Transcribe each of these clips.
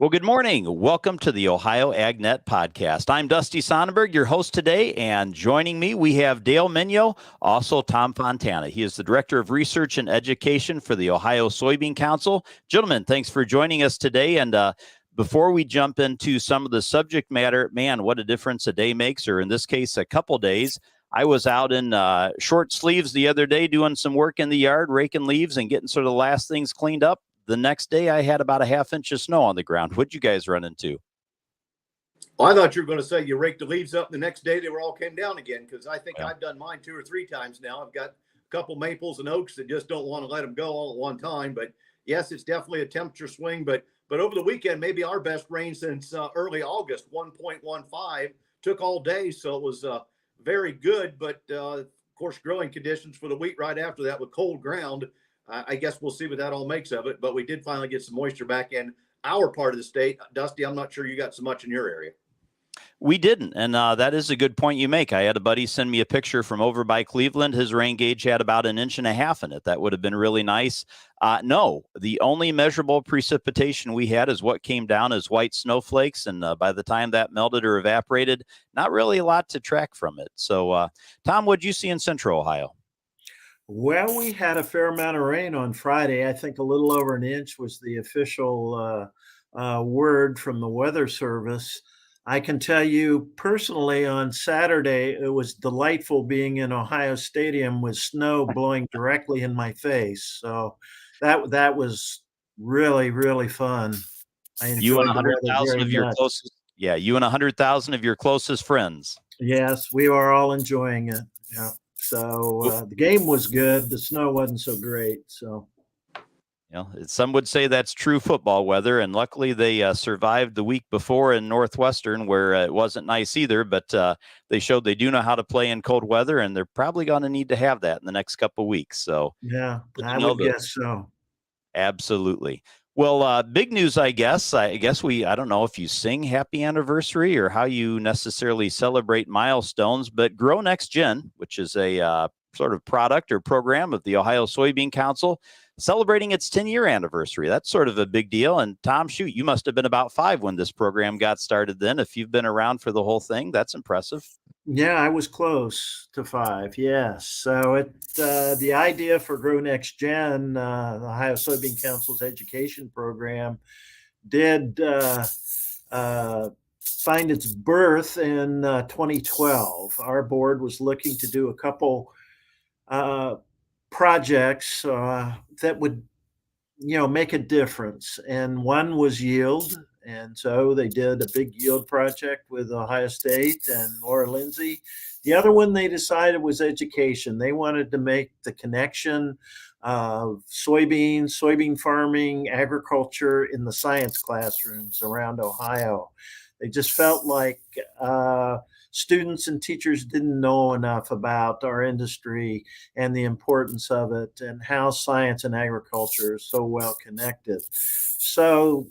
Well, good morning. Welcome to the Ohio AgNet podcast. I'm Dusty Sonnenberg, your host today, and joining me we have Dale Minyo, also Tom Fontana. He is the Director of Research and Education for the Ohio Soybean Council. Gentlemen, thanks for joining us today. And before we jump into some of the subject matter, man, what a difference a day makes, or in this case, a couple days. I was out in short sleeves the other day doing some work in the yard, raking leaves and getting sort of the last things cleaned up. The next day, I had about a half-inch of snow on the ground. What'd you guys run into? Well, I thought you were going to say you raked the leaves up. The next day, they were all came down again, because I think Well, I've done mine 2 or 3 times now. I've got a couple maples and oaks that just don't want to let them go all at one time. But yes, it's definitely a temperature swing. But over the weekend, maybe our best rain since early August, 1.15, took all day, so it was very good. But of course, growing conditions for the wheat right after that with cold ground. I guess we'll see what that all makes of it. But we did finally get some moisture back in our part of the state. Dusty, I'm not sure you got so much in your area. we didn't, and that is a good point you make. I had a buddy send me a picture from over by Cleveland. His rain gauge had about an inch and a half in it. That would have been really nice. No, the only measurable precipitation we had is what came down as white snowflakes, and by the time that melted or evaporated, not really a lot to track from it. So, Tom, what'd you see in Central Ohio? Well, we had a fair amount of rain on Friday. I think a little over an inch was the official word from the Weather Service. I can tell you personally, on Saturday, it was delightful being in Ohio Stadium with snow blowing directly in my face. So that was really fun. I You and enjoyed a the hundred weather thousand very of your much. closest, yeah, you and 100,000 of your closest friends. Yes, we were all enjoying it. Yeah. So the game was good. The snow wasn't so great. So. Some would say that's true football weather, and luckily they survived the week before in Northwestern, where it wasn't nice either. But they showed they do know how to play in cold weather, and they're probably going to need to have that in the next couple of weeks. So Yeah, good to I know would that. guess so. Absolutely. Well, big news, I guess. I don't know if you sing happy anniversary or how you necessarily celebrate milestones, but Grow Next Gen, which is a sort of product or program of the Ohio Soybean Council, celebrating its 10-year anniversary. That's sort of a big deal. And Tom, shoot, you must have been about 5 when this program got started then. If you've been around for the whole thing, that's impressive. Yeah, I was close to 5. Yes. So the idea for Grow Next Gen, the Ohio Soybean Council's education program, did find its birth in 2012. Our board was looking to do a couple uh, projects that would make a difference, and one was yield. And so they did a big yield project with Ohio State and Laura Lindsay. The other one they decided was education. They wanted to make the connection of soybean farming, agriculture in the science classrooms around Ohio. They just felt like students and teachers didn't know enough about our industry and the importance of it, and how science and agriculture are so well connected. So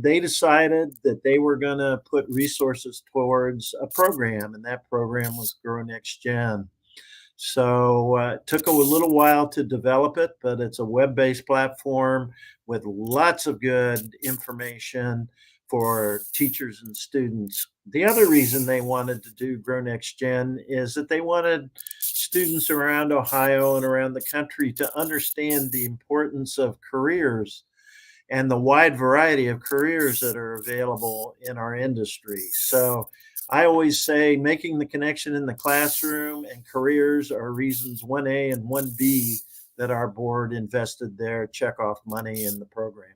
they decided that they were going to put resources towards a program, and that program was Grow Next Gen. So it took a little while to develop it, but it's a web-based platform with lots of good information for teachers and students. The other reason they wanted to do Grow Next Gen is that they wanted students around Ohio and around the country to understand the importance of careers and the wide variety of careers that are available in our industry. So I always say making the connection in the classroom and careers are reasons 1A and 1B that our board invested their checkoff money in the program.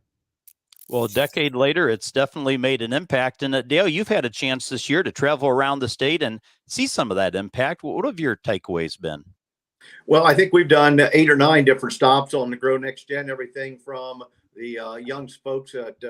Well, a decade later, it's definitely made an impact. And Dale, you've had a chance this year to travel around the state and see some of that impact. What have your takeaways been? Well, I think we've done 8 or 9 different stops on the Grow Next Gen, everything from the young folks at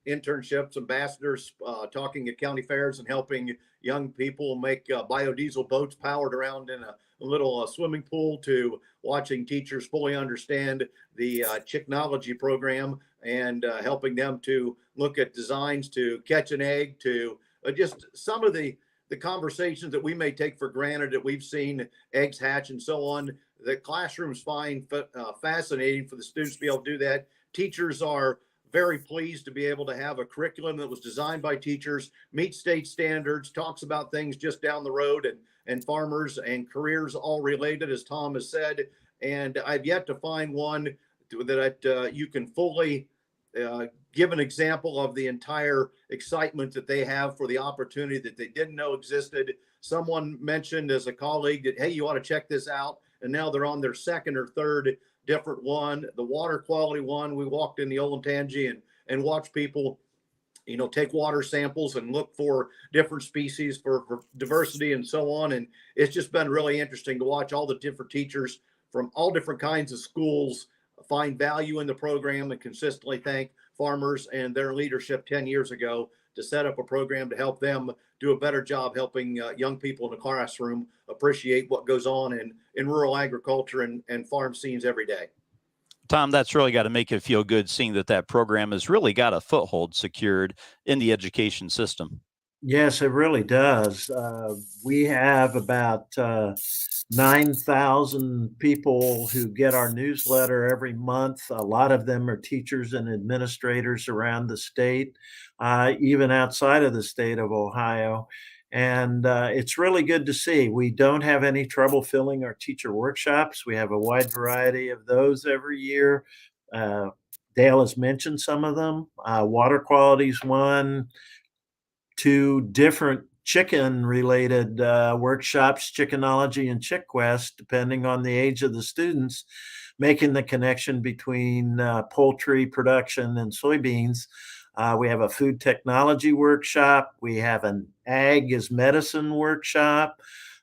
internships, ambassadors, talking at county fairs and helping young people make biodiesel boats powered around in a little swimming pool, to watching teachers fully understand the technology program and helping them to look at designs to catch an egg, to just some of the conversations that we may take for granted that we've seen eggs hatch and so on. The classrooms find fascinating for the students to be able to do that. Teachers are very pleased to be able to have a curriculum that was designed by teachers, meets state standards, talks about things just down the road, and farmers and careers all related, as Tom has said. And I've yet to find one that you can fully give an example of the entire excitement that they have for the opportunity that they didn't know existed. Someone mentioned as a colleague that, hey, you ought to check this out. And now they're on their second or third different one. The water quality one, we walked in the Olentangy and watched people, take water samples and look for different species for diversity and so on. And it's just been really interesting to watch all the different teachers from all different kinds of schools find value in the program and consistently thank farmers and their leadership 10 years ago to set up a program to help them do a better job helping young people in the classroom appreciate what goes on in rural agriculture and farm scenes every day. Tom, that's really got to make you feel good seeing that program has really got a foothold secured in the education system. Yes, it really does. We have about 9,000 people who get our newsletter every month. A lot of them are teachers and administrators around the state, even outside of the state of Ohio. And it's really good to see. We don't have any trouble filling our teacher workshops. We have a wide variety of those every year. Dale has mentioned some of them. Water quality is one. 2 different chicken-related workshops, Chickenology and Chick Quest, depending on the age of the students, making the connection between poultry production and soybeans. We have a food technology workshop. We have an ag is medicine workshop.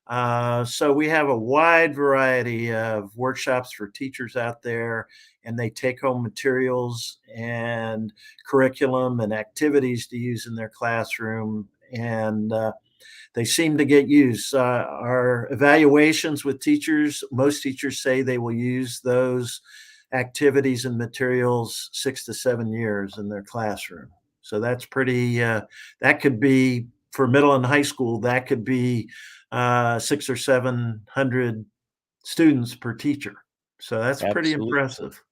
So we have a wide variety of workshops for teachers out there, and they take home materials and curriculum and activities to use in their classroom. And they seem to get used. Our evaluations with teachers, most teachers say they will use those activities and materials 6 to 7 years in their classroom. So that's pretty, that could be for middle and high school, that could be 600 or 700 students per teacher. So that's pretty Absolutely. impressive.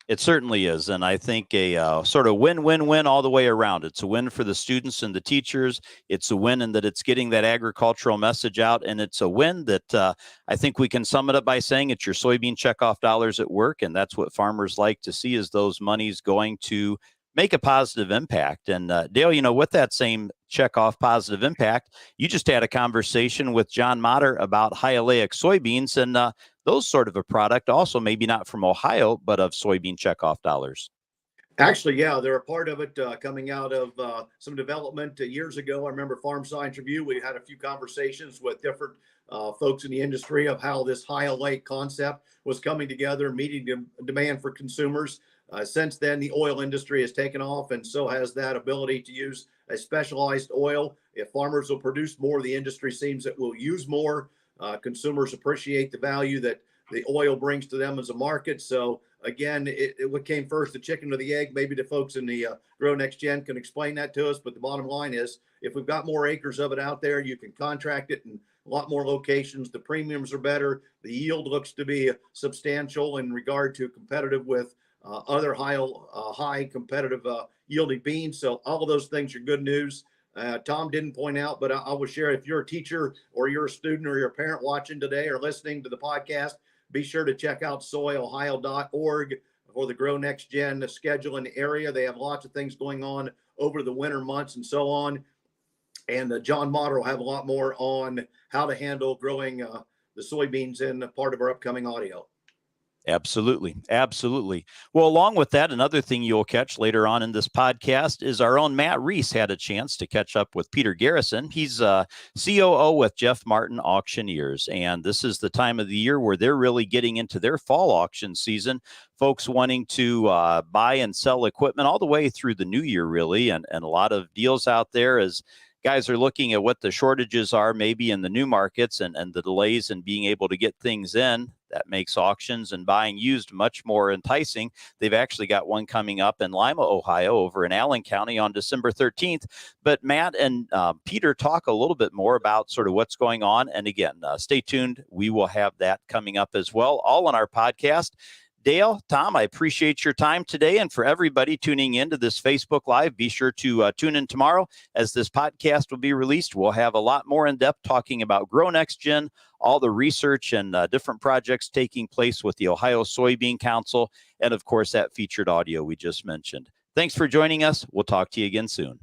It certainly is. And I think a sort of win-win-win all the way around. It's a win for the students and the teachers. It's a win in that it's getting that agricultural message out. And it's a win that I think we can sum it up by saying it's your soybean checkoff dollars at work. And that's what farmers like to see, is those monies going to make a positive impact. And Dale, with that same checkoff positive impact, you just had a conversation with John Motter about high oleic soybeans, and those sort of a product also, maybe not from Ohio, but of soybean checkoff dollars. Actually, yeah, they're a part of it coming out of some development years ago. I remember Farm Science Review. We had a few conversations with different folks in the industry of how this high oleic concept was coming together, meeting demand for consumers. Since then, the oil industry has taken off, and so has that ability to use a specialized oil. If farmers will produce more, the industry seems that will use more. Consumers appreciate the value that the oil brings to them as a market. So again, what came first, the chicken or the egg? Maybe the folks in the Grow Next Gen can explain that to us. But the bottom line is, if we've got more acres of it out there, you can contract it in a lot more locations. The premiums are better. The yield looks to be substantial in regard to competitive with other high competitive yielding beans. So all of those things are good news. Tom didn't point out, but I will share, if you're a teacher or you're a student or you're a parent watching today or listening to the podcast, be sure to check out soyohio.org for the Grow Next Gen schedule in the area. They have lots of things going on over the winter months and so on. And John Motter will have a lot more on how to handle growing the soybeans in part of our upcoming audio. Absolutely. Absolutely. Well, along with that, another thing you'll catch later on in this podcast is our own Matt Reese had a chance to catch up with Peter Garrison. He's COO with Jeff Martin Auctioneers. And this is the time of the year where they're really getting into their fall auction season. Folks wanting to buy and sell equipment all the way through the new year, really. And a lot of deals out there as guys are looking at what the shortages are maybe in the new markets and the delays in being able to get things in. That makes auctions and buying used much more enticing. They've actually got one coming up in Lima, Ohio, over in Allen County on December 13th. But Matt and Peter talk a little bit more about sort of what's going on. And again, stay tuned. We will have that coming up as well, all on our podcast. Dale, Tom, I appreciate your time today. And for everybody tuning in to this Facebook Live, be sure to tune in tomorrow as this podcast will be released. We'll have a lot more in depth talking about Grow Next Gen, all the research and different projects taking place with the Ohio Soybean Council, and of course, that featured audio we just mentioned. Thanks for joining us. We'll talk to you again soon.